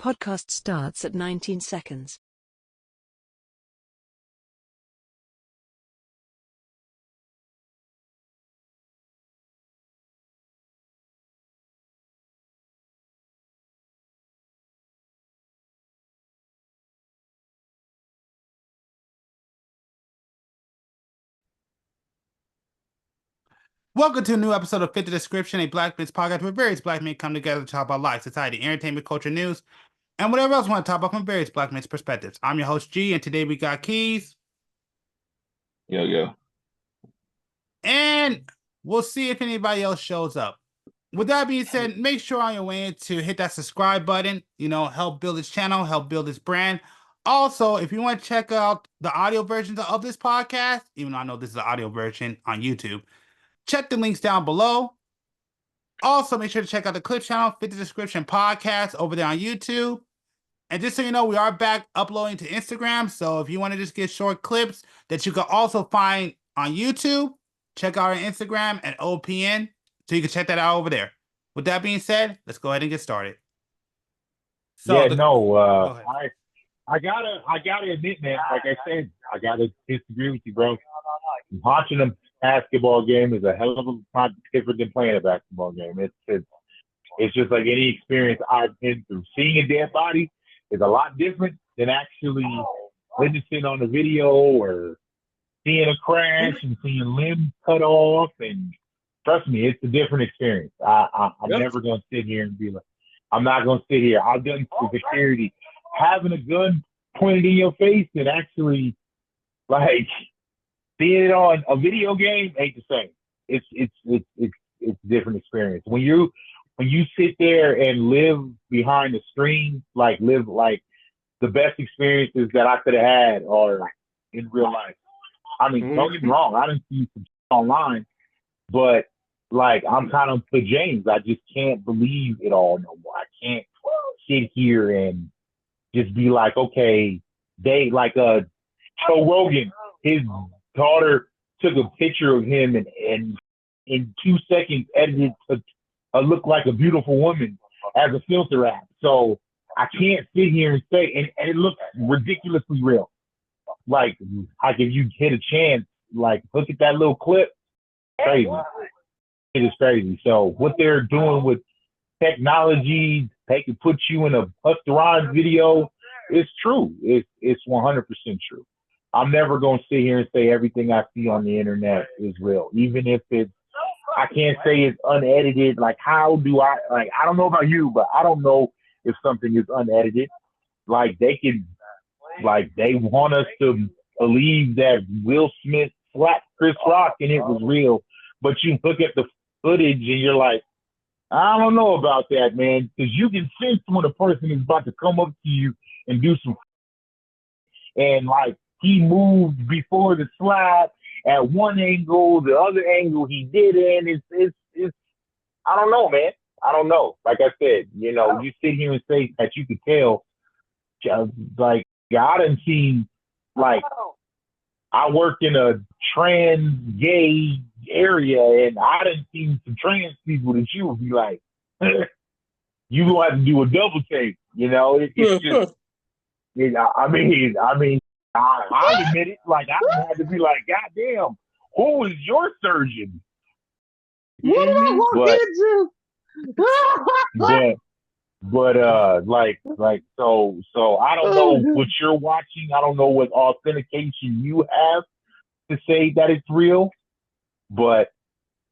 Podcast starts at 19 seconds. Welcome to a new episode of Fit the Description, a Black Men's podcast where various Black men come together to talk about life, society, entertainment, culture, news, and whatever else we want to talk about from various Black men's perspectives. I'm your host, G, and today we got Keys. Yo. And we'll see if anybody else shows up. With that being said, make sure on your way in to hit that subscribe button, help build this channel, help build this brand. Also, if you want to check out the audio versions of this podcast, even though I know this is the audio version on YouTube, check the links down below. Also, make sure to check out the Clip channel, Fit the Description podcast over there on YouTube. And just so you know, we are back uploading to Instagram. So if you want to just get short clips that you can also find on YouTube, check out our Instagram at OPN. So you can check that out over there. With that being said, let's go ahead and get started. So I gotta admit, man, like I said, I gotta disagree with you, bro. Watching a basketball game is a hell of a lot different than playing a basketball game. It's just like any experience I've been through. Seeing a dead body is a lot different than actually witnessing on the video or seeing a crash and seeing limbs cut off. And trust me, it's a different experience. I'm never gonna sit here and be like, I'm not gonna sit here. I've done security. Having a gun pointed in your face and actually like seeing it on a video game ain't the same. It's a different experience. When you sit there and live behind the screen, live the best experiences that I could have had are in real life. I mean, don't get me wrong, I didn't see some online, but I'm kind of for James. I just can't believe it all no more. I can't sit here and just be like, okay, Joe Rogan, his daughter took a picture of him and in 2 seconds edited to look like a beautiful woman as a filter app. So I can't sit here and say, and it looks ridiculously real. Like if you get a chance, look at that little clip, crazy. It is crazy. So what they're doing with technology, they can put you in a Busta Rhymes video. It's true. It's 100% true. I'm never going to sit here and say everything I see on the internet is real, even if I can't say it's unedited. How do I don't know about you, but I don't know if something is unedited. They want us to believe that Will Smith slapped Chris Rock and it was real, but you look at the footage and you're like, I don't know about that, man, because you can sense when a person is about to come up to you and do some, and he moved before the slap at one angle, the other angle he didn't. It's I don't know, man. I don't know. Like I said, you sit here and say that you could tell, I done seen, I work in a trans gay area and I done seen some trans people that you would be like, you gonna have to do a double take, it's just, I mean, I'll admit it. I had to be like, God damn, who is your surgeon? What did I walk into? So I don't know what you're watching. I don't know what authentication you have to say that it's real, but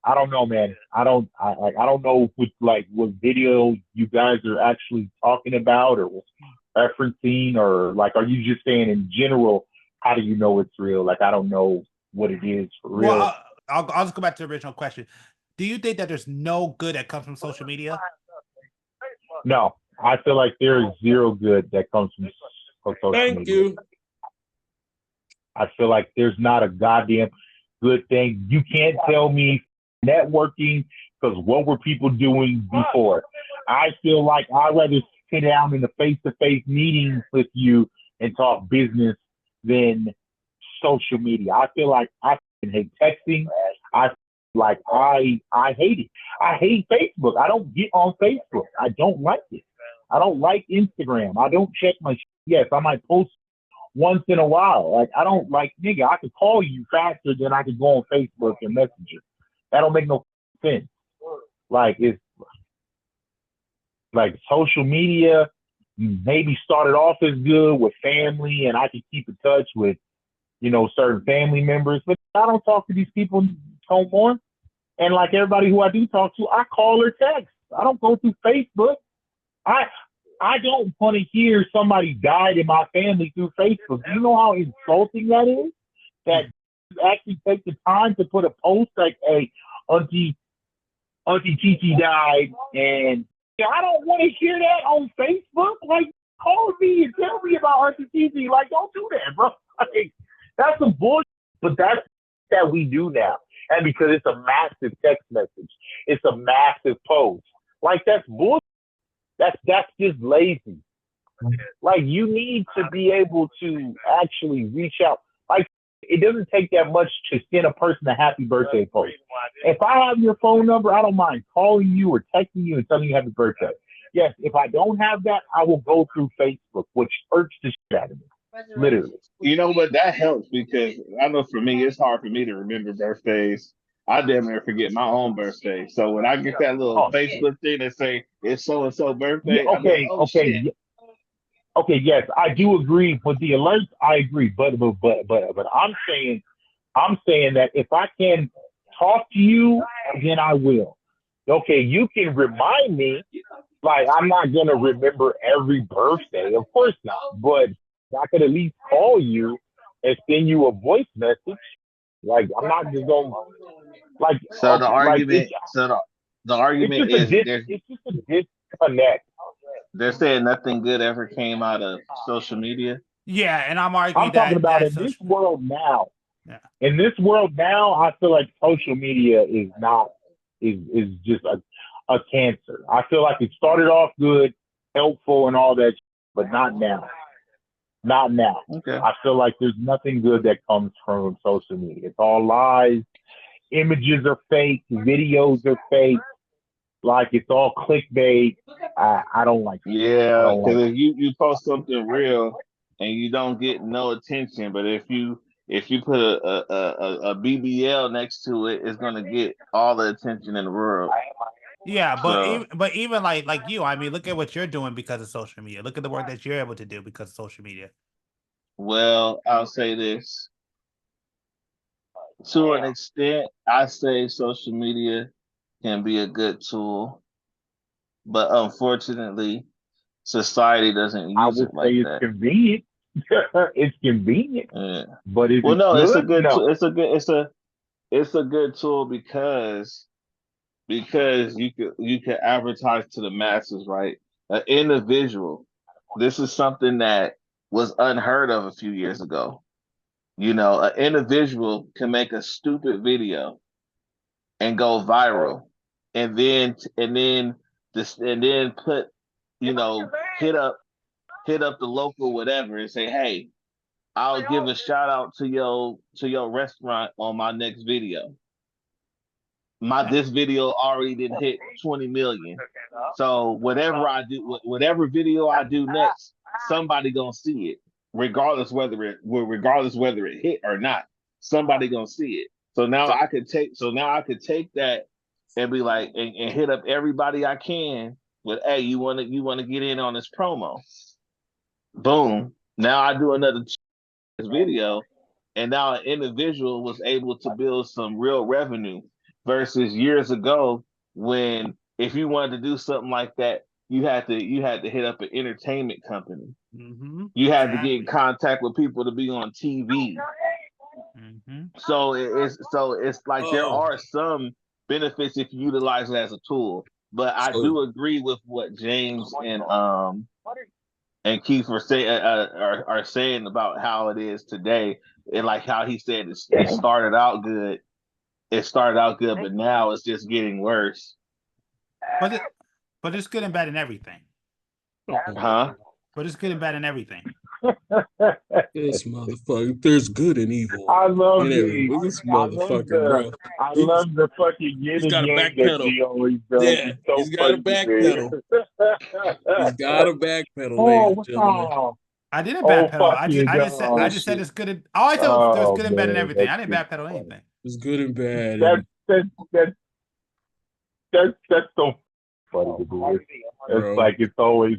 I don't know, man. I don't know what video you guys are actually talking about or referencing, or are you just saying in general, how do you know it's real? I don't know what it is for real. Well, I'll just go back to the original question. Do you think that there's no good that comes from social media? No, I feel like there is zero good that comes from social media. Thank you. I feel like there's not a goddamn good thing. You can't tell me networking, because what were people doing before? I feel like I'd rather sit down in a face-to-face meeting with you and talk business than social media. I feel like I hate texting. I hate it. I hate Facebook. I don't get on Facebook. I don't like it. I don't like Instagram. I don't check my yes, I might post once in a while. Like I don't like nigga, I could call you faster than I could go on Facebook and Messenger. That don't make no sense. Like it's like social media maybe started off as good with family and I could keep in touch with, you know, certain family members, but I don't talk to these people no more. And like everybody who I do talk to, I call or text. I don't go through Facebook. I don't want to hear somebody died in my family through Facebook. Do you know how insulting that is? That you actually take the time to put a post like, hey, Auntie Titi died, and I don't want to hear that on Facebook. Like, call me and tell me about Auntie Titi. Like, don't do that, bro. Like, that's some bullshit. But that's that we do now. And because it's a massive text message, it's a massive post. Like, that's bullshit. That's just lazy. Like, you need to be able to actually reach out. Like, it doesn't take that much to send a person a happy birthday post. If I have your phone number, I don't mind calling you or texting you and telling you happy birthday. Yes, if I don't have that, I will go through Facebook, which hurts the shit out of me. Literally. You know what? That helps because I know for me, it's hard for me to remember birthdays. I damn near forget my own birthday. So when I get that little Facebook thing that say it's so and so birthday, yeah, okay, like, okay. shit. Okay, yes, I do agree with the alerts. I agree, but I'm saying that if I can talk to you, then I will. Okay, you can remind me. Like I'm not gonna remember every birthday, of course not. But I could at least call you and send you a voice message. Like I'm not just gonna like. So the argument, the argument is it's just a disconnect. they're saying nothing good ever came out of social media. Yeah, and I'm arguing I'm talking about in social... this world now. Yeah. In this world now, I feel like social media is just a cancer. I feel like it started off good, helpful, and all that, but not now. Not now. Okay. I feel like there's nothing good that comes from social media. It's all lies. Images are fake. Videos are fake. Like it's all clickbait. I don't like it. Yeah, because if you post something real and you don't get no attention, but if you put a BBL next to it, it's gonna get all the attention in the world. Yeah, but even like you, I mean, look at what you're doing because of social media. Look at the work that you're able to do because of social media. Well, I'll say this. To an extent, I say social media can be a good tool, but unfortunately, society doesn't use it like that. Convenient. It's convenient. Yeah. But is it's a good. No. It's a good tool because you could advertise to the masses, right? An individual. This is something that was unheard of a few years ago. You know, an individual can make a stupid video and go viral, and then put, you know, hit up the local whatever and say, hey, I'll give a shout out to your restaurant on my next video. This video already did hit 20 million. So whatever video I do next, somebody gonna see it, regardless whether it hit or not. Somebody gonna see it. So now I could take that and be like and hit up everybody I can with, hey, you wanna get in on this promo? Boom. Now I do another video, and now an individual was able to build some real revenue versus years ago when if you wanted to do something like that, you had to hit up an entertainment company. Mm-hmm. You had to get in contact with people to be on TV. Mm-hmm. So it's like there are some benefits if you utilize it as a tool. But I do agree with what James and Keith are saying about how it is today, and like how he said it started out good. It started out good, but now it's just getting worse. But it's good and bad in everything. Huh? But it's good and bad in everything. This motherfucker. There's good and evil. I love in the, everyone. This I love motherfucker, the, bro. I He's, love the fucking yin he's and got a yang that backpedal. G always does. Yeah, It's so he's got a funny to me. backpedal. He's got a backpedal, Oh, ladies and what's gentlemen. up? I didn't Oh, backpedal. fucking I just said it's good. All I said was there's good and bad in man, everything. I that's didn't just backpedal funny. anything. It's good and bad. That's so funny to do. It's Bro. like it's always,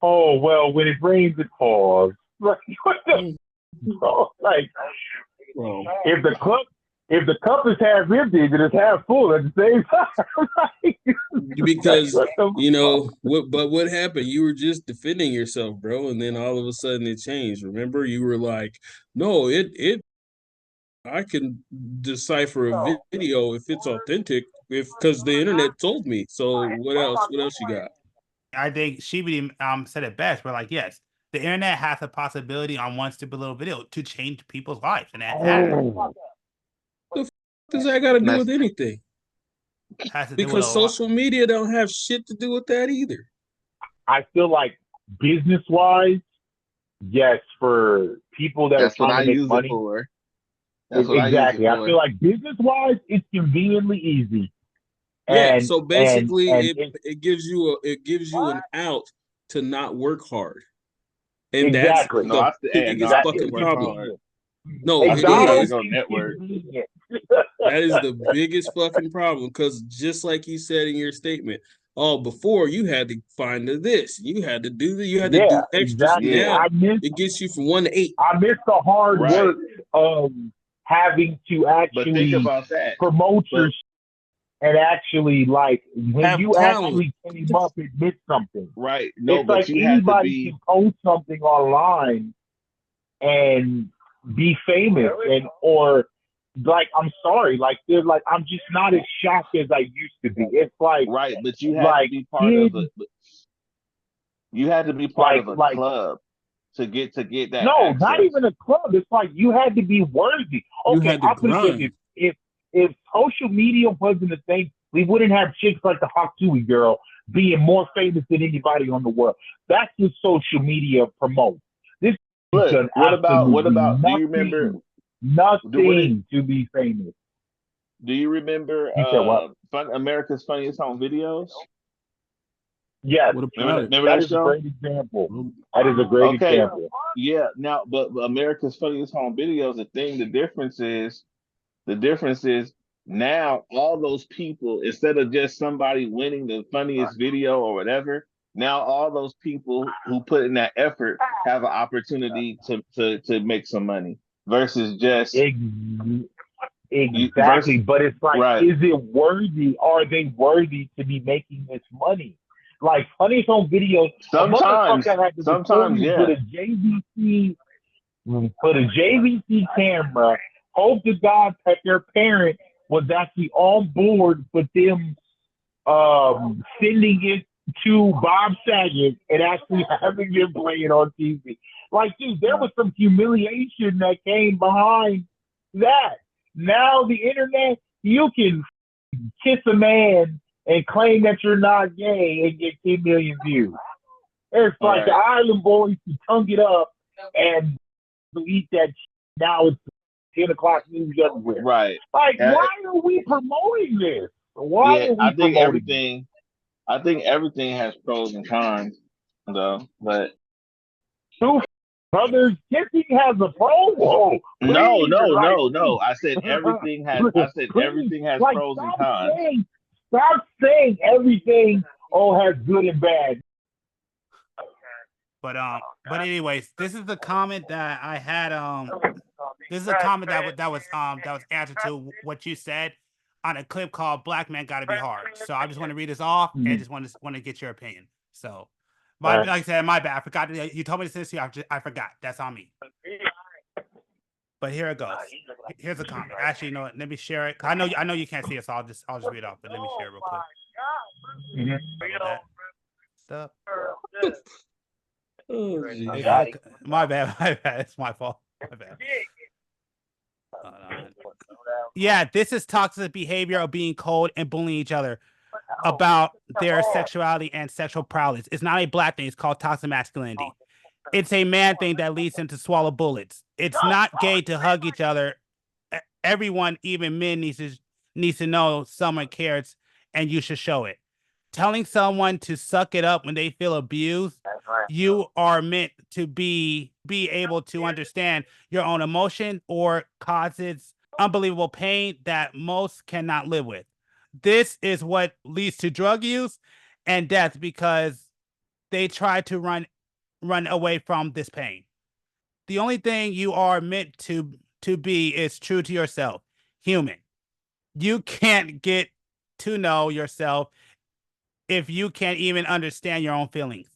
oh well, when it rains it pours. Like what the bro? Like Bro. if the cup is half empty, then it's half full at the same time. Like, Because what the you know what happened? You were just defending yourself, bro, and then all of a sudden it changed. Remember, you were like, "No, it I can decipher a video if it's authentic, because the internet told me." So what else? What else you got? I think Shibidi said it best. We're like, yes, the internet has a possibility on one stupid little video to change people's lives, and that Does that got to do with anything? has to do with Because social media don't have shit to do with that either. I feel like business wise, yes, for people that That's are what I trying to make use money. it for. That's what Exactly. I use it I for. feel like business wise, it's conveniently easy. Yeah, And so basically and it gives you an out to not work hard. And exactly. that's No, I the still, biggest I fucking still work problem. hard. No, I it still try to is. go network. That is the biggest fucking problem, because just like you said in your statement, before you had to find this, you had to do you had to do extra. Exactly. Now Yeah. it gets you from 1 to 8. I miss the hard Right. work of having to But actually think about that. promote your and actually like when Have you talent. actually came up and did something. Right. No, It's but like you have to anybody be. can post something online and be famous and or like I'm sorry, like they're like I'm just not as shocked as I used to be. It's like Right, but you have like to be part of kids, it. You had to be part of a like club to get that. no, access. not even a club. It's like you had to be worthy. You Okay, had to I'll put it this: if social media wasn't a thing, we wouldn't have chicks like the Haktui girl being more famous than anybody on the world. That's what social media promotes. This Look, done what about absolutely do you remember nothing to be famous? Do you remember You said what? America's Funniest Home Videos? Yes, What about it? Remember that that is show? a great example. That is a great example. Yeah. Now, but America's Funniest Home Videos, the difference is now all those people, instead of just somebody winning the funniest video or whatever, now all those people who put in that effort have an opportunity to make some money versus just Exactly. But it's like, right. Is it worthy? Are they worthy to be making this money? Like Funniest Home Videos, sometimes yeah. Put a JVC camera. Hope to God that their parent was actually on board with them sending it to Bob Saget and actually having them play it on TV. Like, dude, there was some humiliation that came behind that. Now the internet, you can kiss a man and claim that you're not gay and get 10 million views. It's like the Island Boys to tongue it up and eat that. Now it's 10 o'clock news everywhere. Right. Like, why are we promoting this? Why are we I think promoting I think everything has pros and cons, though. But two brothers kissing has a pro. Whoa, no. I said everything has. Everything has like, pros and cons. Stop saying everything has good and bad. But anyways, this is the comment that I had. This is a comment that was answer to what you said on a clip called "Black Man Gotta Be Hard." So I just want to read this off and just want to get your opinion. So, like I said, my bad. I forgot. You told me to send this to you. I forgot. That's on me. But here it goes. Here's a comment. Actually, you know what? Let me share it. I know you can't see it, so I'll just read it off. But let me share it real quick. Stop. Oh, my bad. It's my fault. My bad. Yeah, this is toxic behavior of being cold and bullying each other about their sexuality and sexual prowess. It's not a black thing. It's called toxic masculinity. it's a man thing that leads him to swallow bullets. It's not gay to hug each other. Everyone, even men, needs to know someone cares, and you should show it. Telling someone to suck it up when they feel abused, you are meant to be able to understand your own emotion or causes unbelievable pain that most cannot live with. This is what leads to drug use and death because they try to run away from this pain. The only thing you are meant to be is true to yourself, human. You can't get to know yourself if you can't even understand your own feelings.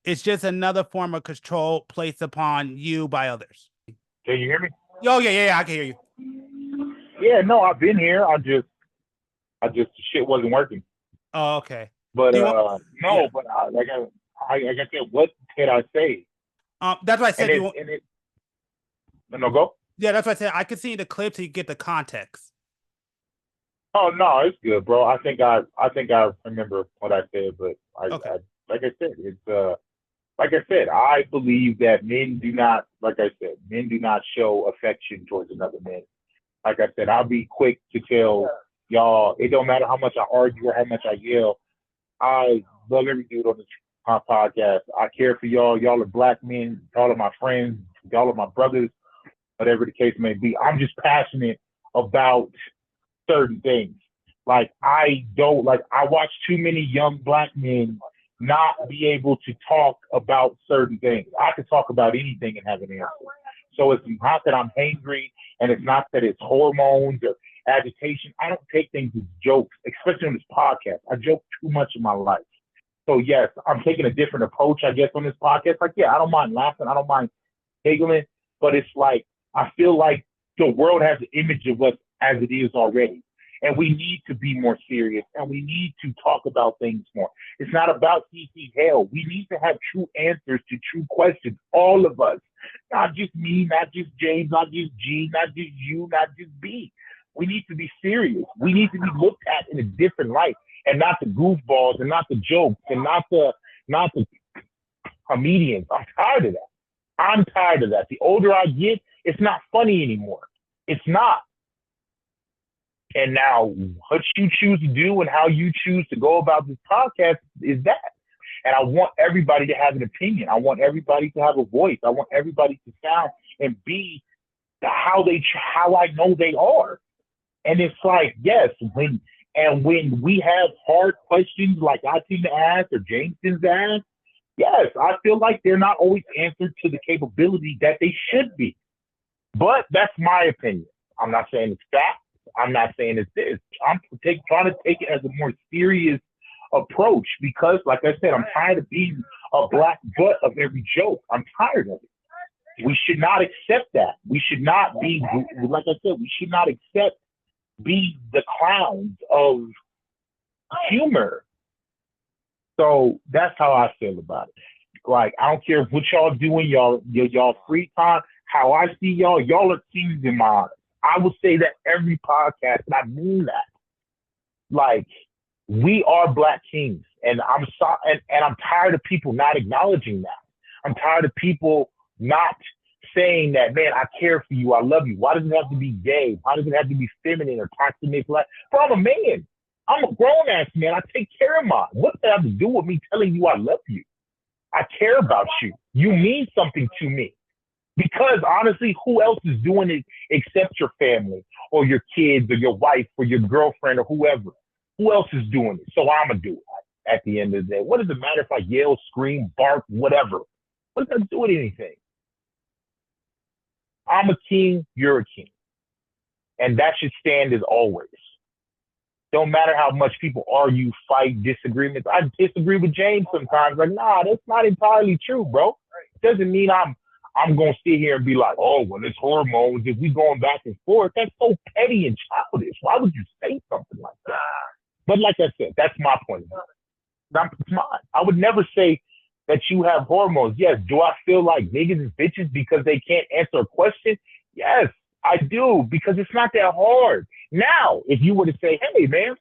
It's just another form of control placed upon you by others. Can you hear me? Oh, yeah, I can hear you. Yeah, no, I've been here. I just shit wasn't working. Oh, okay. But no, yeah. but like I said, what can I say? That's why I said no, go. Yeah, that's why I said I could see the clip so you get the context. Oh no, it's good, bro. I think I remember what I said, but Okay. like I said, it's like I said, I believe that men do not show affection towards another man. Like I said, I'll be quick to tell y'all, it don't matter how much I argue or how much I yell. I love every dude on this podcast. I care for y'all. Y'all are black men. Y'all are my friends. Y'all are my brothers, whatever the case may be. I'm just passionate about certain things. Like I watch too many young black men not be able to talk about certain things. I can talk about anything and have an answer. So it's not that I'm angry, and it's not that it's hormones or agitation. I don't take things as jokes, especially on this podcast. I joke too much in my life. So yes, I'm taking a different approach, I guess, on this podcast. Like, yeah, I don't mind laughing. I don't mind giggling, but it's like, I feel like the world has an image of us as it is already. And we need to be more serious, and we need to talk about things more. It's not about CC hell. We need to have true answers to true questions, all of us. Not just me, not just James, not just G, not just you, not just B. We need to be serious. We need to be looked at in a different light, and not the goofballs, and not the jokes, and not the comedians. I'm tired of that. I'm tired of that. The older I get, it's not funny anymore. It's not. And now what you choose to do and how you choose to go about this podcast is that. And I want everybody to have an opinion. I want everybody to have a voice. I want everybody to sound and be how I know they are. And it's like, yes, when we have hard questions like I seem to ask or James seems to ask, yes, I feel like they're not always answered to the capability that they should be. But that's my opinion. I'm not saying it's fact. I'm not saying it's this. I'm trying to take it as a more serious approach because, like I said, I'm tired of being a black butt of every joke. I'm tired of it. We should not accept that. We should not be, like I said, we should not be the clowns of humor. So that's how I feel about it. Like, I don't care what y'all doing, y'all free time, how I see y'all are kings in my eyes. I would say that every podcast, and I mean that. Like, we are black kings, and I'm sorry, and I'm tired of people not acknowledging that. I'm tired of people not saying that, man, I care for you, I love you. Why does it have to be gay? Why does it have to be feminine or toxic? Bro, I'm a man. I'm a grown ass man. I take care of mine. What does that have to do with me telling you I love you? I care about you. You mean something to me. Because honestly, who else is doing it except your family or your kids or your wife or your girlfriend or whoever? Who else is doing it? So I'm going to do it at the end of the day. What does it matter if I yell, scream, bark, whatever? What does that do with anything? I'm a king, you're a king. And that should stand as always. Don't matter how much people argue, fight, disagreements. I disagree with James sometimes. Like, nah, that's not entirely true, bro. It doesn't mean I'm going to sit here and be like, oh, well, it's hormones. If we going back and forth, that's so petty and childish. Why would you say something like that? But like I said, that's my point of view. That's mine. I would never say that you have hormones. Yes. Do I feel like niggas is bitches because they can't answer a question? Yes, I do, because it's not that hard. Now, if you were to say, hey, man,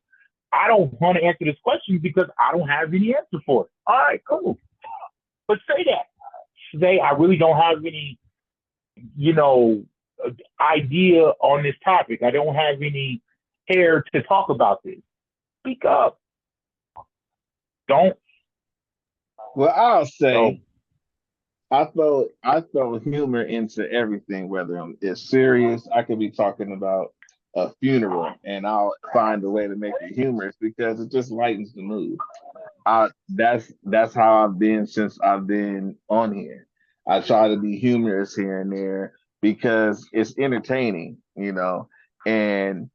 I don't want to answer this question because I don't have any answer for it. All right, cool. But say that. say, I really don't have any, idea on this topic. I don't have any hair to talk about this. Speak up. Don't. Well, I'll say So, I throw humor into everything, whether it's serious. I could be talking about a funeral, and I'll find a way to make it humorous because it just lightens the mood. That's how I've been since I've been on here. I try to be humorous here and there because it's entertaining, and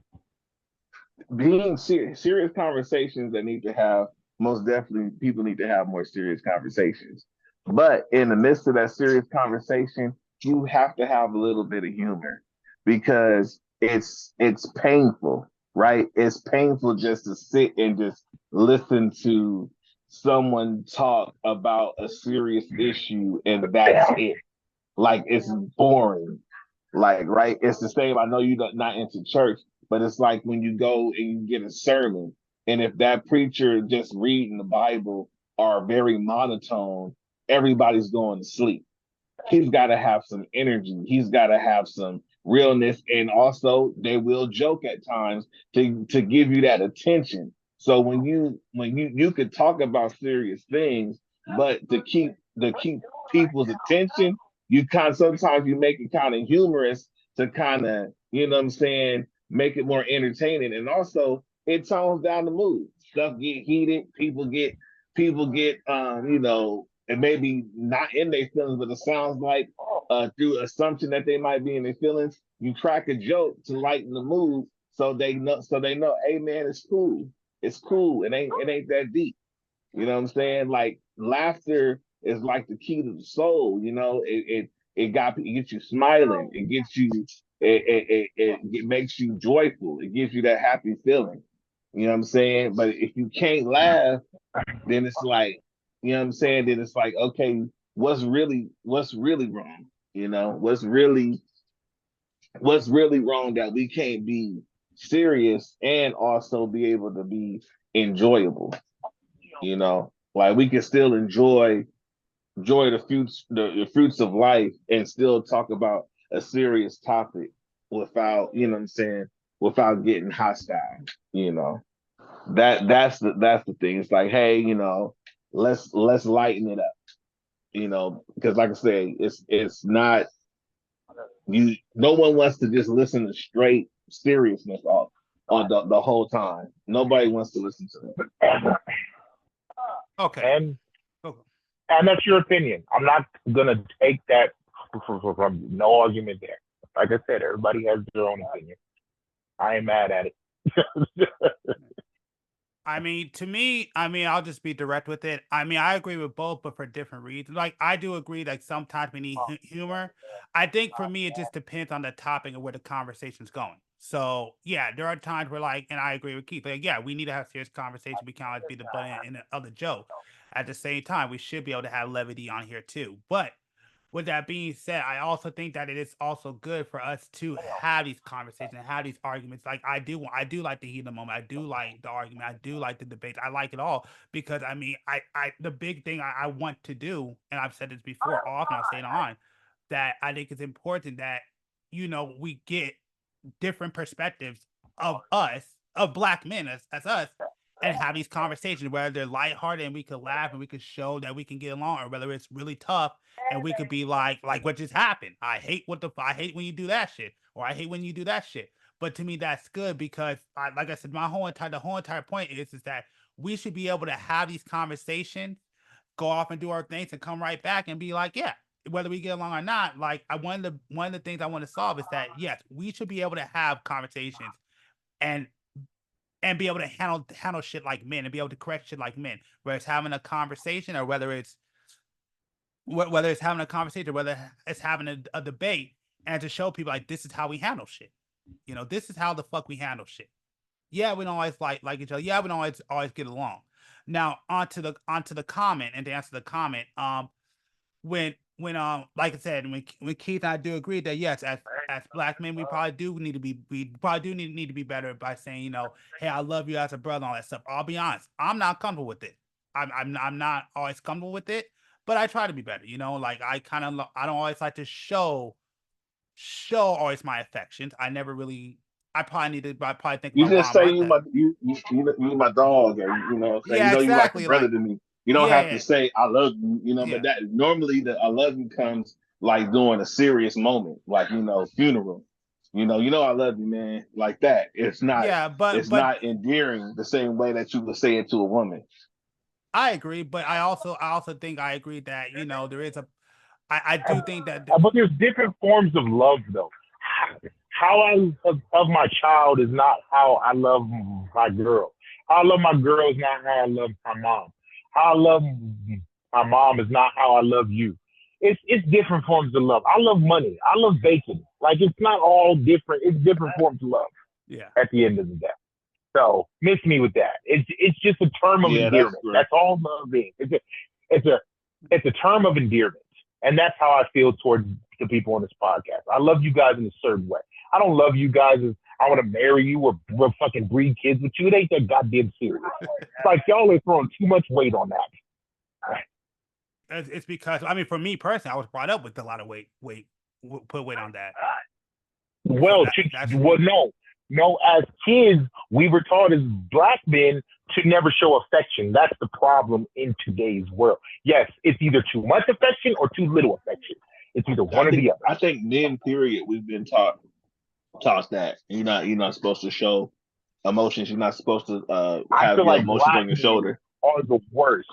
being serious conversations that need to have, most definitely people need to have more serious conversations. But in the midst of that serious conversation, you have to have a little bit of humor because it's painful, right? It's painful just to sit and just listen to someone talk about a serious issue and that's it. Like it's boring. Like, right? It's the same. I know you're not into church, but it's like when you go and you get a sermon, and if that preacher just reading the Bible are very monotone, everybody's going to sleep. He's got to have some energy. He's got to have some realness, and also they will joke at times to give you that attention. So when you could talk about serious things, but to keep people's attention, you kind of sometimes you make it kind of humorous to kind of, what I'm saying, make it more entertaining, and also it tones down the mood. Stuff get heated, people get and maybe not in their feelings, but it sounds like through assumption that they might be in their feelings, you crack a joke to lighten the mood so they know, hey man, it's cool, it ain't that deep. You know what I'm saying? Like laughter is like the key to the soul. It gets you smiling. It gets you. It makes you joyful. It gives you that happy feeling. You know what I'm saying? But if you can't laugh, then it's like, you know what I'm saying? Then it's like, okay, what's really wrong? What's really wrong that we can't be serious and also be able to be enjoyable. Like we can still enjoy the fruits of life and still talk about a serious topic without, what I'm saying, without getting hostile. you know that's the thing. It's like, hey, let's lighten it up, because like I say, it's not, no one wants to just listen to straight seriousness all on the whole time. Nobody wants to listen to it. Okay. and and that's your opinion. I'm not gonna take that from no argument there. Like I said, everybody has their own opinion. I ain't mad at it. I mean, to me, I'll just be direct with it. I agree with both, but for different reasons. Like, I do agree, like, sometimes we need humor. I think for me, it just depends on the topic and where the conversation's going. So, yeah, there are times where, like, and I agree with Keith, like, yeah, we need to have serious conversation. We can't always be the butt end of the joke. At the same time, we should be able to have levity on here, too. But with that being said, I also think that it is also good for us to have these conversations, have these arguments. Like I do like the heat of the moment. I do like the argument. I do like the debate. I like it all because the big thing I want to do, and I've said this before often, I'll say it on, that I think it's important that we get different perspectives of us, of black men as us, and have these conversations, whether they're lighthearted and we could laugh and we could show that we can get along, or whether it's really tough and we could be like what just happened. I hate when you do that shit, or I hate when you do that shit. But to me, that's good because, like I said, the whole entire point is that we should be able to have these conversations, go off and do our things, and come right back and be like, yeah, whether we get along or not. Like one of the things I want to solve is that yes, we should be able to have conversations and be able to handle shit like men and be able to correct shit like men, whether it's having a conversation or whether it's having a conversation, or whether it's having a debate, and to show people like this is how we handle shit. This is how the fuck we handle shit. Yeah, we don't always like each other. Yeah, we don't always get along. Now onto the comment, and to answer the comment, when like I said, when Keith and I do agree that yes, as black men, we probably do need to be better by saying, hey, I love you as a brother, all that stuff. I'll be honest, I'm not comfortable with it. I'm not always comfortable with it, but I try to be better. Like I don't always like to show always my affections. I never really. I probably think You about just Ron say Martha. you my dog, or you know what I'm saying. Yeah, You like a exactly. brother Like, to me. You don't have yeah, to say I love you, yeah, but that normally the I love you comes like during a serious moment, like funeral. I love you, man. Like that. yeah. It's But not endearing the same way that you would say it to a woman. I agree. But I also think I agree that there is a. I do think that. But there's different forms of love, though. How I love my child is not how I love my girl. How I love my girl is not how I love my mom. How I love my mom is not how I love you. It's different forms of love. I love money. I love bacon. Like, it's not all different. It's different forms of love. Yeah. At the end of the day. So miss me with that. It's just a term of endearment. That's all love is. It's a term of endearment. And that's how I feel towards the people on this podcast. I love you guys in a certain way. I don't love you guys as I want to marry you or fucking breed kids with you. It ain't that goddamn serious. It's like y'all are throwing too much weight on that. It's because, for me personally, I was brought up with a lot of put weight on that. Well, no, as kids, we were taught as black men to never show affection. That's the problem in today's world. Yes, it's either too much affection or too little affection. It's either one or the other. I think men, period, we've been taught that you're not supposed to show emotions. You're not supposed to have your emotions on your shoulder. Are the worst.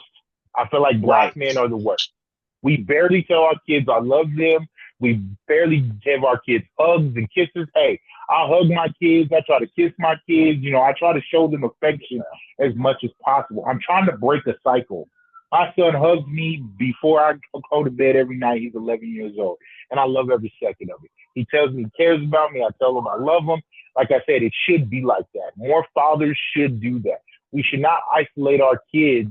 I feel like black men are the worst. We barely tell our kids I love them. We barely give our kids hugs and kisses. Hey, I hug my kids. I try to kiss my kids. I try to show them affection as much as possible. I'm trying to break a cycle. My son hugs me before I go to bed every night. He's 11 years old, and I love every second of it. He tells me he cares about me. I tell him I love him. Like I said, it should be like that. More fathers should do that. We should not isolate our kids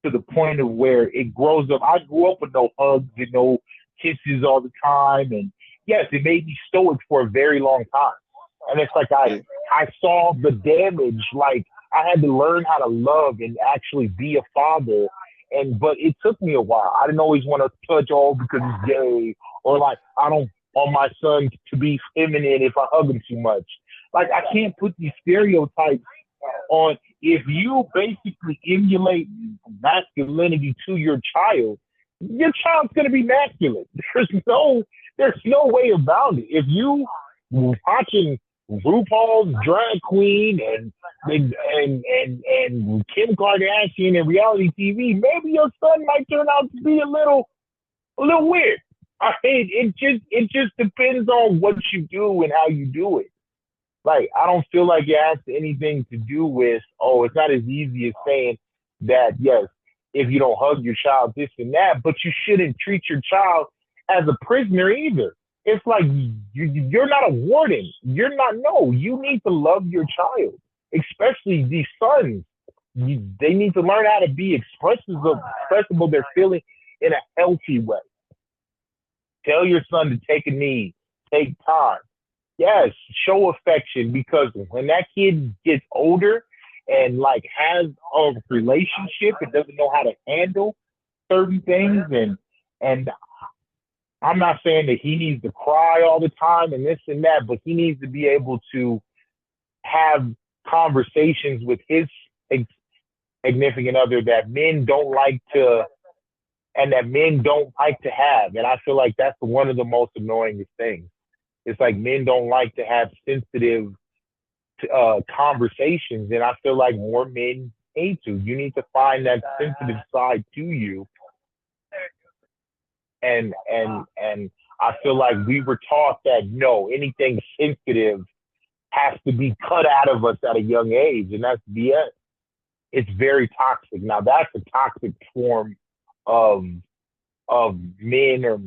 to the point of where it grows up. I grew up with no hugs and no kisses all the time. And yes, it made me stoic for a very long time. And it's like I saw the damage. Like, I had to learn how to love and actually be a father. But it took me a while. I didn't always want to touch because he's gay, or like I don't want my son to be feminine if I hug him too much. Like, I can't put these stereotypes on. If you basically emulate masculinity to your child's going to be masculine. There's no way around it. If you watching RuPaul's Drag Queen and Kim Kardashian and reality TV, maybe your son might turn out to be a little weird. It just depends on what you do and how you do it. Like, I don't feel like it has anything to do with, it's not as easy as saying that, yes, if you don't hug your child, this and that, but you shouldn't treat your child as a prisoner either. It's like you're not a warden. You need to love your child, especially these sons. They need to learn how to be expressible their feeling in a healthy way. Tell your son to take a knee, take time. Yes, show affection, because when that kid gets older and like has a relationship and doesn't know how to handle certain things, and I'm not saying that he needs to cry all the time and this and that, but he needs to be able to have conversations with his significant other that men don't like to have. And I feel like that's one of the most annoying things. It's like men don't like to have sensitive conversations, and I feel like more men need to. You need to find that sensitive side to you. And I feel like we were taught that no, anything sensitive has to be cut out of us at a young age, and that's BS. It's very toxic. Now, that's a toxic form of men or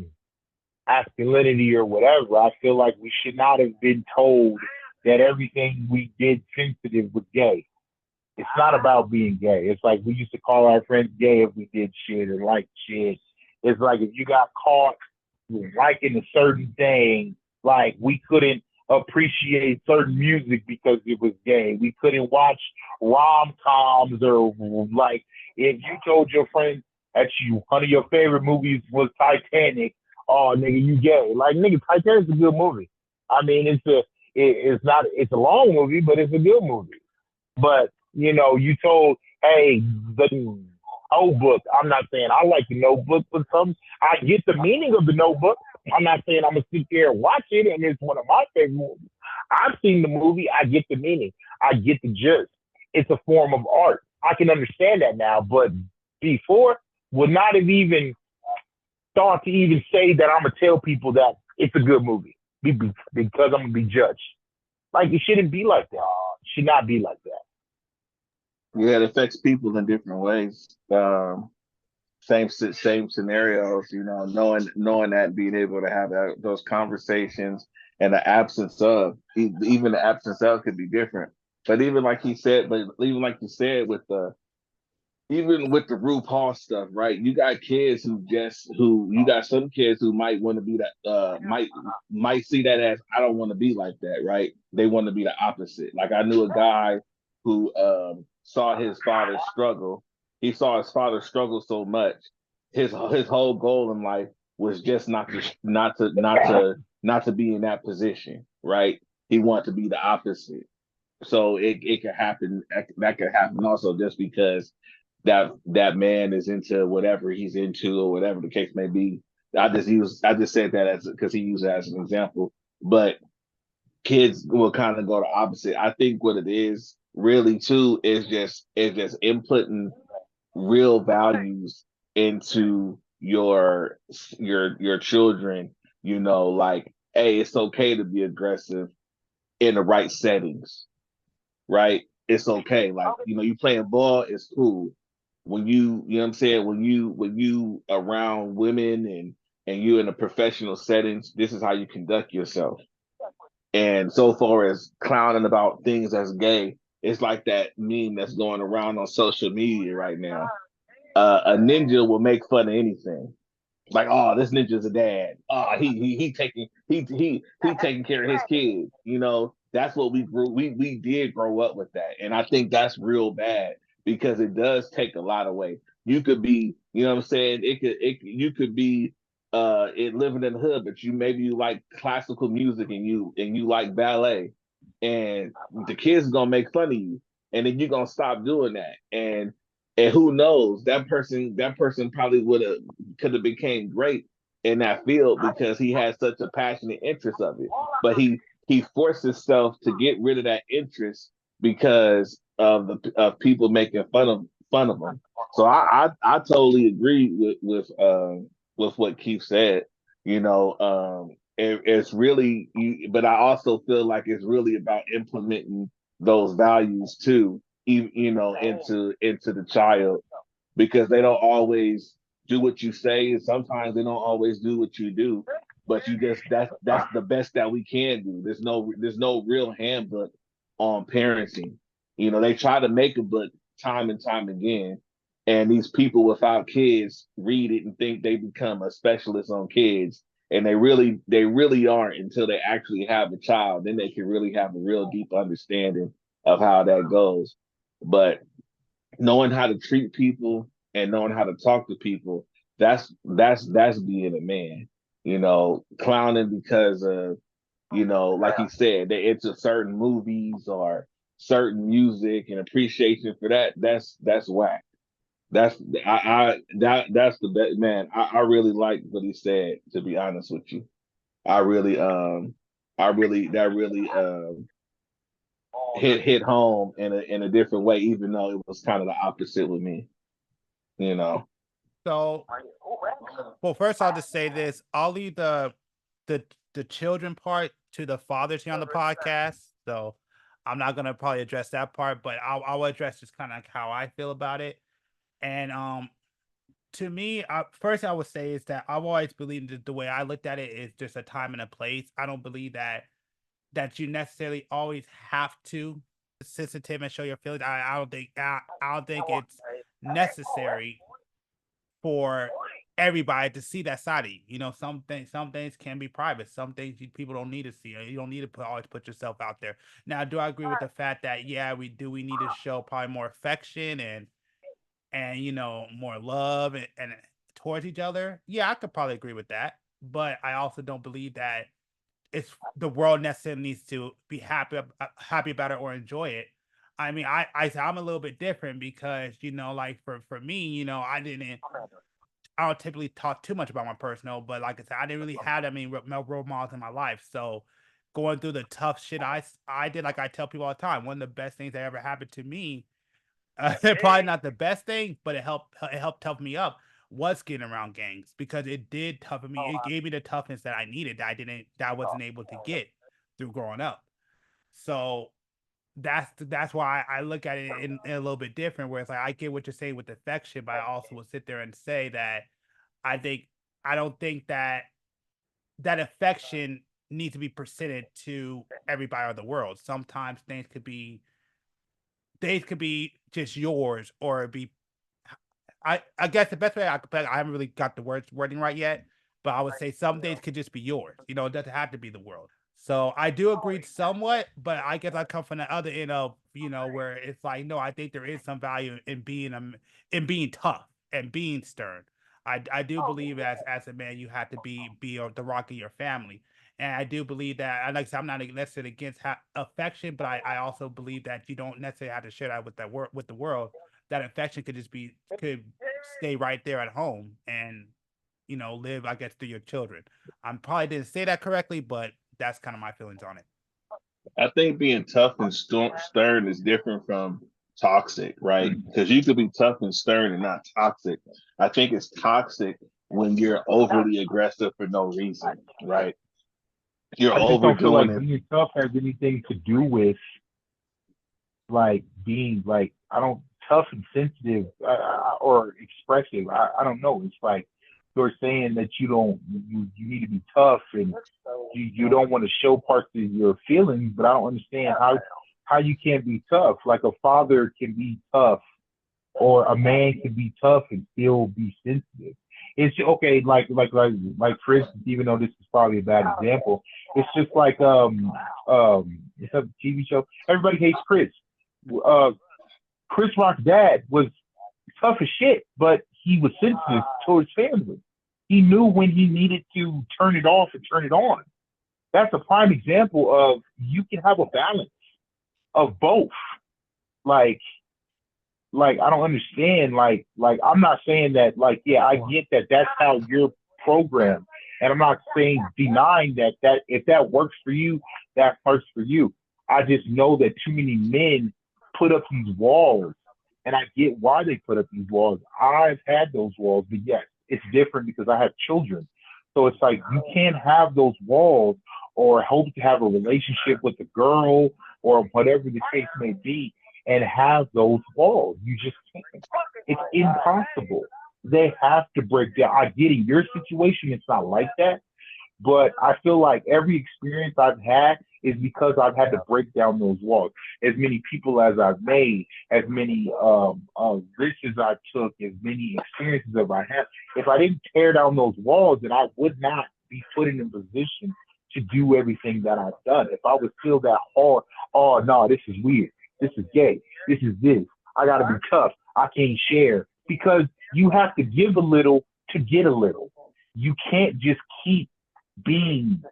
masculinity or whatever. I feel like we should not have been told that everything we did sensitive was gay. It's not about being gay. It's like we used to call our friends gay if we did shit or like shit. It's like if you got caught liking a certain thing, like we couldn't appreciate certain music because it was gay. We couldn't watch rom-coms, or like if you told your friends that you one of your favorite movies was Titanic. Oh, nigga, you gay. Like, nigga, Titanic's a good movie. I mean, it's a long movie, but it's a good movie. But, you know, you told, hey, the Notebook. I'm not saying I like the Notebook, but I get the meaning of the Notebook. I'm not saying I'm gonna sit there and watch it, and it's one of my favorite movies. I've seen the movie. I get the meaning. I get the gist. It's a form of art. I can understand that now, but before would not have even thought to even say that I'm gonna tell people that it's a good movie because I'm gonna be judged. Like, it shouldn't be like that. It should not be like that. Yeah, it affects people in different ways. Same scenarios, you know, knowing that, being able to have those conversations, and the absence of, even the absence of could be different. But even like you said with the even with the RuPaul stuff, right? You got kids you got some kids who might want to be that might see that as, I don't want to be like that, right? They want to be the opposite. Like, I knew a guy who saw his father struggle. He saw his father struggle so much. His whole goal in life was just not to be in that position, right? He wanted to be the opposite. So it could happen. That could happen also, just because that man is into whatever he's into, or whatever the case may be. I just said that as because he used it as an example. But kids will kind of go the opposite. I think what it is really too is just inputting real values into your children. You know, like, hey, it's okay to be aggressive in the right settings, right? It's okay. Like, you know, you playing ball, it's cool. When you know what I'm saying, when you around women, and you in a professional settings, this is how you conduct yourself. And so far as clowning about things that's gay, it's like that meme that's going around on social media right now. A ninja will make fun of anything. Like, oh, this ninja's a dad. Oh, he taking care of his kids. You know, that's what we did grow up with that. And I think that's real bad, because it does take a lot away. You could be, you know what I'm saying? You could be living in the hood, but you like classical music, and you like ballet, and the kids are gonna make fun of you, and then you're gonna stop doing that. And who knows, that person probably could have became great in that field, because he had such a passionate interest of it. But he forced himself to get rid of that interest because of people making fun of him. So I totally agree with what Keith said. You know, it's really, but I also feel like it's really about implementing those values too, you know, into the child, because they don't always do what you say, and sometimes they don't always do what you do. But that's the best that we can do. There's no real handbook on parenting. You know, they try to make a book time and time again, and these people without kids read it and think they become a specialist on kids, and they really aren't until they actually have a child. Then they can really have a real deep understanding of how that goes. But knowing how to treat people and knowing how to talk to people, that's being a man. You know, clowning because of, you know, like he said, they into certain movies or certain music and appreciation for that. That's whack. That's the best, man. I really like what he said, to be honest with you. I really that really hit home in a different way, even though it was kind of the opposite with me, you know. So, well, first I'll just say this: I'll leave the children part to the fathers here on the podcast. So, I'm not gonna probably address that part, but I'll address just kind of like how I feel about it. And to me, first I would say is that I've always believed that the way I looked at it is just a time and a place. I don't believe that you necessarily always have to be sensitive and show your feelings. I don't think it's necessary for everybody to see that side of you. You know, some things can be private. Some things people don't need to see. You don't need to always put yourself out there. Now, do I agree with the fact that we need to show probably more affection and more love and towards each other, yeah, I could probably agree with that. But I also don't believe that it's the world necessarily needs to be happy about it or enjoy it. I mean, I'm a little bit different because like for me, I don't typically talk too much about my personal, but like I said, I didn't really have that many role models in my life. So going through the tough shit I did, like I tell people all the time, one of the best things that ever happened to me, probably not the best thing, but it helped toughen me up, was getting around gangs, because it did toughen me. It gave me the toughness that I needed, that I wasn't able to get through growing up. So that's why I look at it in a little bit different, where it's like I get what you're saying with affection, but I also will sit there and say that I think I don't think that affection needs to be presented to everybody in the world. Sometimes things could be just yours, or be I guess the best way I could put it, I haven't really got the wording right yet, but I would say some days could just be yours. It doesn't have to be the world. So I do agree somewhat, but I guess I come from the other end of, where it's like, no, I think there is some value in being tough and being stern. I do believe as a man, you have to be the rock of your family. And I do believe that, like I said, I'm not necessarily against affection, but I also believe that you don't necessarily have to share that with the world. That affection could stay right there at home and live, I guess, through your children. I probably didn't say that correctly, but that's kind of my feelings on it. I think being tough and stern is different from toxic, right? Because you could be tough and stern and not toxic. I think it's toxic when you're overly aggressive for no reason, right? You're I just don't feel like overdoing it. being tough has anything to do with like being like tough and sensitive or expressive. I don't know. It's like you're saying that you need to be tough and you don't want to show parts of your feelings, but I don't understand how you can't be tough. Like a father can be tough, or a man can be tough and still be sensitive. It's okay, like for instance, even though this is probably a bad example, it's just like it's a TV show. Everybody hates Chris. Chris Rock's dad was tough as shit, but he was sensitive towards family. He knew when he needed to turn it off and turn it on. That's a prime example of you can have a balance of both. Like I don't understand. Like I'm not saying that. Like, yeah, I get that. That's how you're programmed, and I'm not saying denying that if that works for you, that works for you. I just know that too many men put up these walls, and I get why they put up these walls. I've had those walls, but yes, it's different because I have children. So it's like you can't have those walls or hope to have a relationship with a girl or whatever the case may be and have those walls. You just can't. It's impossible. They have to break down. I get in your situation, it's not like that. But I feel like every experience I've had is because I've had to break down those walls. As many people as I've made, as many risks I took, as many experiences as I had. If I didn't tear down those walls, then I would not be put in a position to do everything that I've done. If I was still that hard, oh no, this is weird, this is gay, this is this, I gotta be tough, I can't share. Because you have to give a little to get a little. You can't just keep being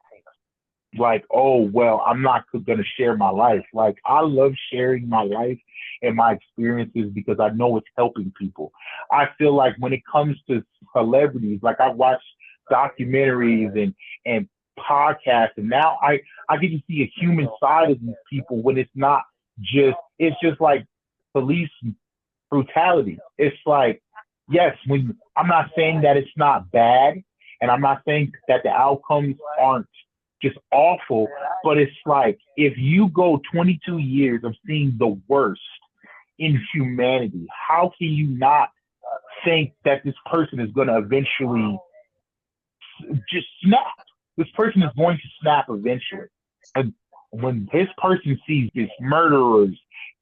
like, oh, well, I'm not going to share my life. Like, I love sharing my life and my experiences because I know it's helping people. I feel like when it comes to celebrities, like I watch documentaries and podcasts, and now I get to see a human side of these people when it's just like police brutality. It's like, yes, I'm not saying that it's not bad, and I'm not saying that the outcomes aren't just awful, but it's like if you go 22 years of seeing the worst in humanity, how can you not think that this person is going to eventually just snap? This person is going to snap eventually. And when this person sees this murderers,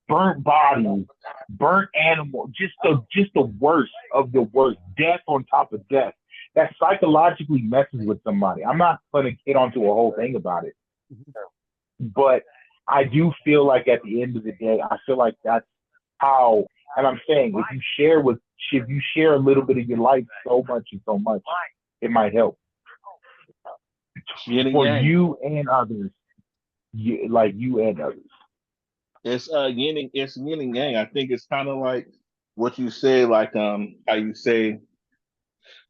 burnt bodies, burnt animals, just the worst of the worst, death on top of death, that psychologically messes with somebody. I'm not going to get onto a whole thing about it, but I do feel like at the end of the day, I feel like that's how And I'm saying if you share a little bit of your life so much, it might help for you and others. You and others. It's yin and yang. I think it's kind of like what you say, like how you say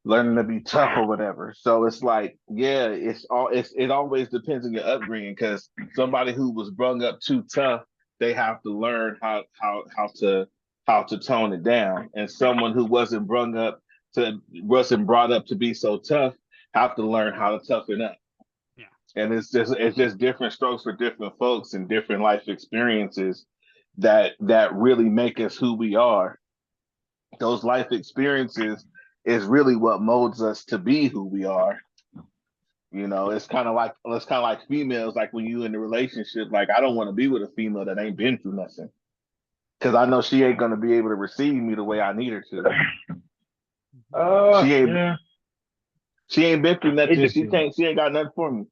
learning to be tough or whatever. So it's like, yeah, it always depends on your upbringing, because somebody who was brung up too tough, they have to learn how to tone it down. And someone who wasn't wasn't brought up to be so tough have to learn how to toughen up. Yeah. And it's just different strokes for different folks and different life experiences that really make us who we are. Those life experiences is really what molds us to be who we are. You know, it's kind of like females. Like when you in a relationship, like I don't want to be with a female that ain't been through nothing, because I know she ain't gonna be able to receive me the way I need her to. She ain't been through nothing. She ain't got nothing for me.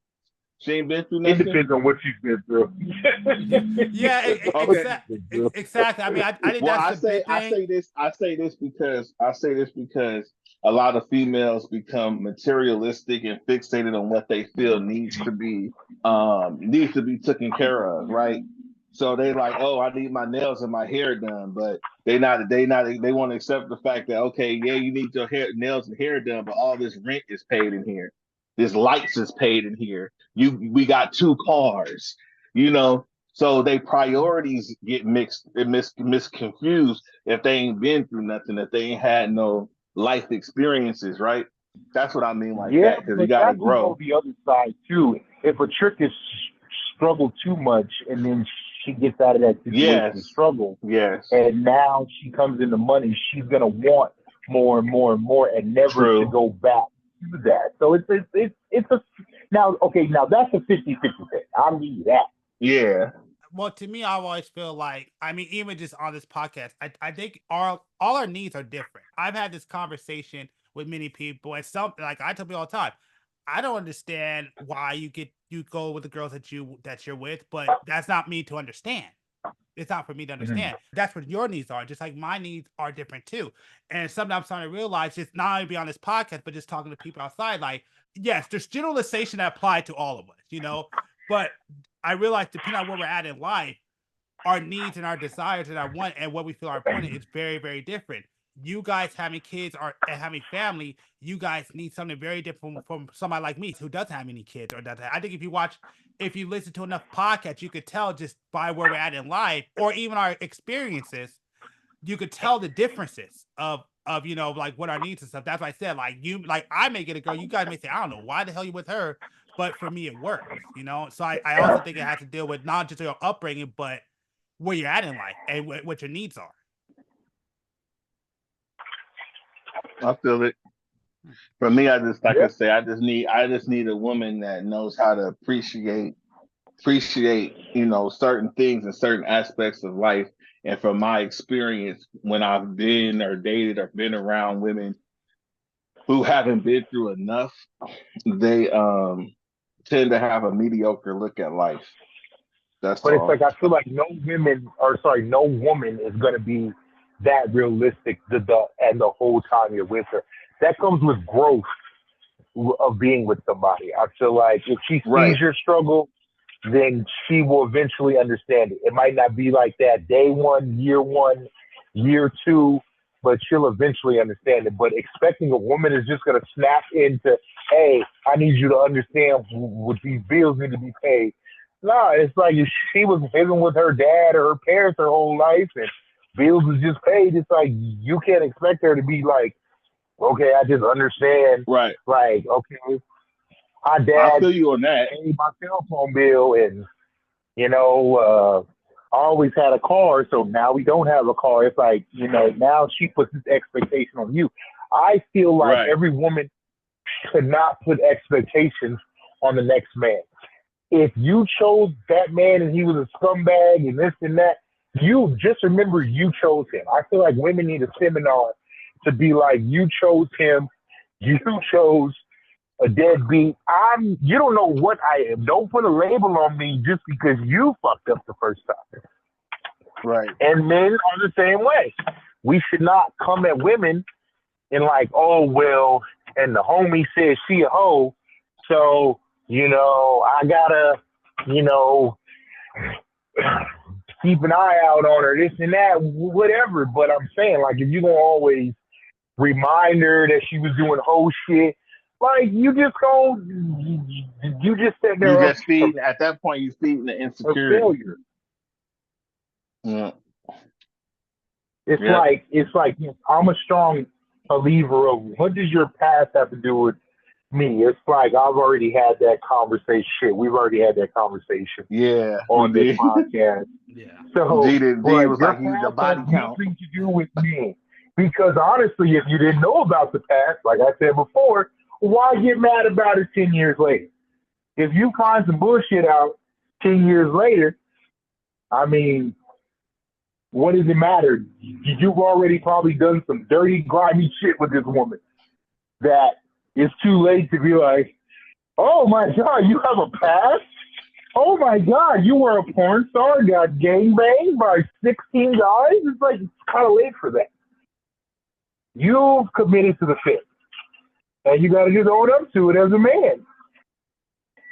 She ain't been through nothing. It depends on what she's been through. Exactly. I mean, I think that's the big thing. I say this because a lot of females become materialistic and fixated on what they feel needs to be taken care of, right? So they like, oh, I need my nails and my hair done, but they want to accept the fact that, okay, yeah, you need your nails and hair done, but all this rent is paid in here. This lights is paid in here. We got 2 cars, you know. So they priorities get misconfused if they ain't been through nothing, if they ain't had no life experiences, right? That's what I mean that, because you gotta grow. The other side too. If a trick is struggled too much and then she gets out of that situation of struggle, and now she comes into money, she's gonna want more and more and more, and never to go back to that. So it's now that's a 50-50 thing. I need that. Yeah. Well, to me, I always feel like, I mean, even just on this podcast, I think all our needs are different. I've had this conversation with many people, and like I tell people all the time, I don't understand why you go with the girls that you're with, but that's not me to understand. It's not for me to understand. That's what your needs are. Just like my needs are different too. And sometimes I'm starting to realize, just not only be on this podcast, but just talking to people outside, like, yes, there's generalization that apply to all of us, you know, but I realize depending on where we're at in life, our needs and our desires and our want and what we feel are important is very, very different. You guys having kids and having family, you guys need something very different from somebody like me who doesn't have any kids or doesn't. I think if you listen to enough podcasts, you could tell just by where we're at in life or even our experiences, you could tell the differences of you know, like what our needs and stuff. That's why I said, like I may get a girl, you guys may say, I don't know why the hell you with her, but for me it works, you know. So I also think it has to deal with not just your upbringing, but where you're at in life and what your needs are. I feel it. For me, I just I say, I just need a woman that knows how to appreciate, you know, certain things and certain aspects of life. And from my experience, when I've been or dated or been around women who haven't been through enough, they tend to have a mediocre look at life. It's like I feel like no woman is gonna be that realistic and the whole time you're with her. That comes with growth of being with somebody. I feel like if she sees your struggle, then she will eventually understand it. It might not be like that day 1, year 2, but she'll eventually understand it. But expecting a woman is just going to snap into, hey, I need you to understand what these bills need to be paid. No, it's like if she was living with her dad or her parents her whole life and bills was just paid, it's like you can't expect her to be like, okay, I just understand. Right. Like, okay, my dad I feel you on that. paid my cell phone bill, and you know, I always had a car, so now we don't have a car. It's like, you know, now she puts this expectation on you. I feel like every woman should not put expectations on the next man. If you chose that man and he was a scumbag and this and that, you just remember you chose him. I feel like women need a seminar to be like, you chose him, you chose a deadbeat. You don't know what I am. Don't put a label on me just because you fucked up the first time. Right. And men are the same way. We should not come at women and like, oh, well, and the homie says she a hoe, so, you know, I gotta, you know, keep an eye out on her, this and that, whatever. But I'm saying, like, if you're gonna always remind her that she was doing hoe shit, like, you just set You there just feeding, at that point, you feeding the a insecurity. failure. Yeah. It's Yeah. like I'm a strong believer of what does your past have to do with me? It's like I've already had that conversation. Shit, we've already had that conversation Yeah. on we this did. podcast. Yeah. So G like, was your like, he's the past body has count. nothing to do with me. Because honestly, if you didn't know about the past, like I said before, why get mad about it 10 years later? If you find some bullshit out 10 years later, I mean, what does it matter? You've already probably done some dirty, grimy shit with this woman that it's too late to be like, oh my God, you have a past? Oh my God, you were a porn star, got gangbanged by 16 guys? It's like, it's kind of late for that. You've committed to the fit. And you got to just own up to it as a man.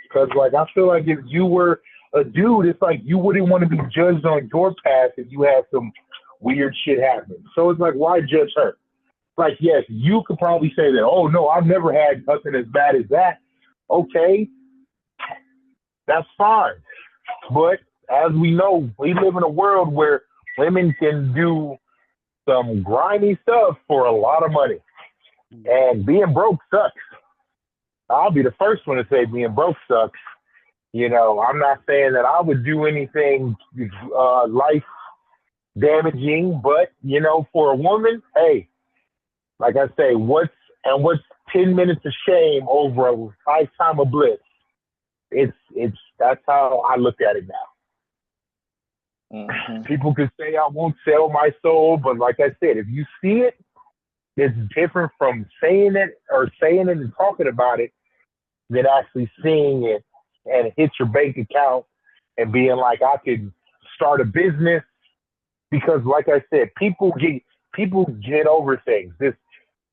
Because, like, I feel like if you were a dude, it's like you wouldn't want to be judged on your past if you had some weird shit happen. So it's like, why judge her? Like, yes, you could probably say that, oh, no, I've never had nothing as bad as that. Okay, that's fine. But as we know, we live in a world where women can do some grimy stuff for a lot of money. And being broke sucks. I'll be the first one to say being broke sucks. You know, I'm not saying that I would do anything life damaging, but, you know, for a woman, hey, like I say, what's 10 minutes of shame over a lifetime of bliss? That's how I look at it now. Mm-hmm. People could say I won't sell my soul, but like I said, if you see it, it's different from saying it and talking about it than actually seeing it and hit your bank account and being like, I could start a business. Because like I said, people get over things. This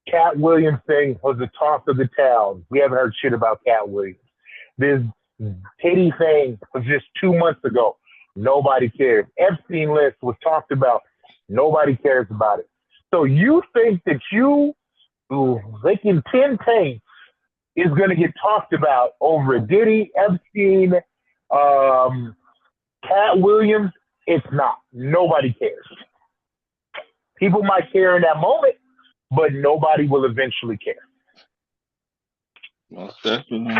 Cat Williams thing was the talk of the town. We haven't heard shit about Cat Williams. This Titty thing was just 2 months ago. Nobody cares. Epstein list was talked about. Nobody cares about it. So you think that you licking 10 taints is going to get talked about over Diddy, Epstein, Cat Williams? It's not. Nobody cares. People might care in that moment, but nobody will eventually care. Most definitely.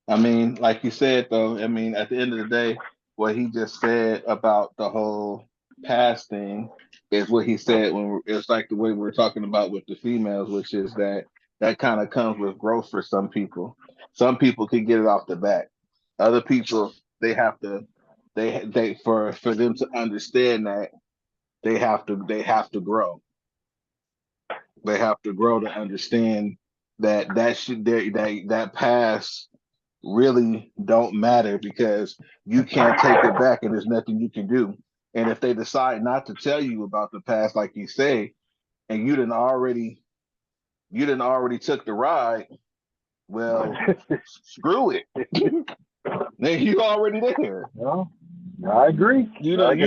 I mean, like you said, though, I mean, at the end of the day, what he just said about the whole past thing is what he said when it's like the way we're talking about with the females, which is that kind of comes with growth for some people. Some people can get it off the bat. Other people, they have to, they for them to understand that they have to grow. They have to grow to understand that past really don't matter because you can't take it back and there's nothing you can do. And if they decide not to tell you about the past, like you say, and you didn't already took the ride, well, screw it. Then you already there. No, I agree. You done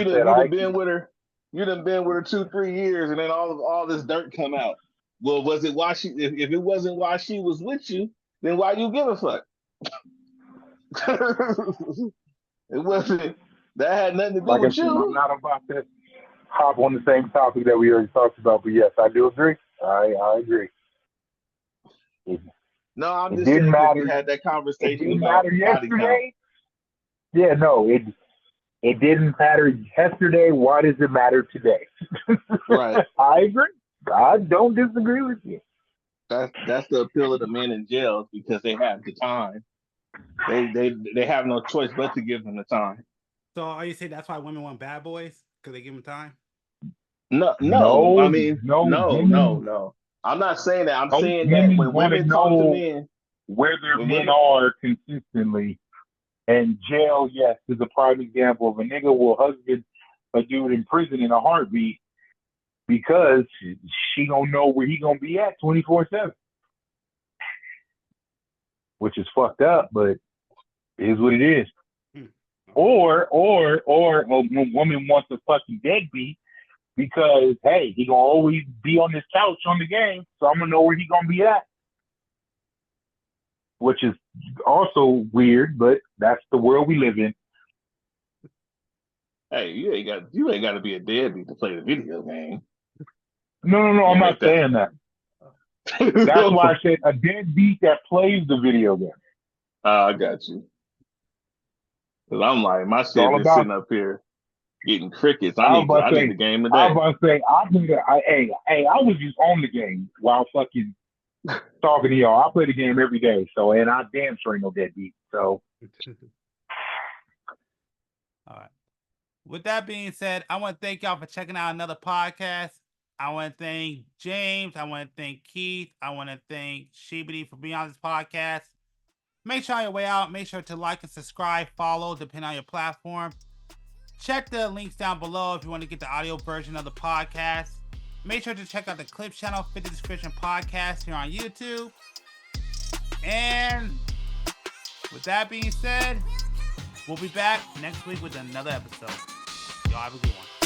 been with her 2-3 years, and then all this dirt come out. Well, was it why she? If it wasn't why she was with you, then why you give a fuck? It wasn't. That had nothing to do like with I said, you. I'm not about to hop on the same topic that we already talked about, but yes, I do agree. I agree. No, I'm It just didn't saying matter. we had that It conversation didn't about matter body count. yesterday. Yeah, no, it didn't matter yesterday. Why does it matter today? Right. I agree. I don't disagree with you. That's the appeal of the men in jails because they have the time. They have no choice but to give them the time. So are you saying that's why women want bad boys? Because they give them time? No. No, I mean, no. I'm not saying that. I'm saying that when women come to men, where their men are consistently, and jail, yes, is a prime example of a nigga will husband a dude in prison in a heartbeat because she don't know where he gonna be at 24/7, which is fucked up, but it is what it is. Or a woman wants a fucking deadbeat because hey, he gonna always be on this couch on the game, so I'm gonna know where he gonna be at. Which is also weird, but that's the world we live in. Hey, you ain't got to be a deadbeat to play the video game. No, I'm not saying that. That's why I said a deadbeat that plays the video game. I got you. Cause I'm like, my shit is sitting up here getting crickets. I need the game today. I was about to say, I was just on the game while fucking talking to y'all. I play the game every day, so and I damn sure ain't no deadbeat. So, all right. With that being said, I want to thank y'all for checking out another podcast. I want to thank James. I want to thank Keith. I want to thank Shibidi for being on this podcast. Make sure on your way out, make sure to like and subscribe, follow, depending on your platform. Check the links down below if you want to get the audio version of the podcast. Make sure to check out the Clips channel, Fit the Description Podcast here on YouTube. And with that being said, we'll be back next week with another episode. Y'all have a good one.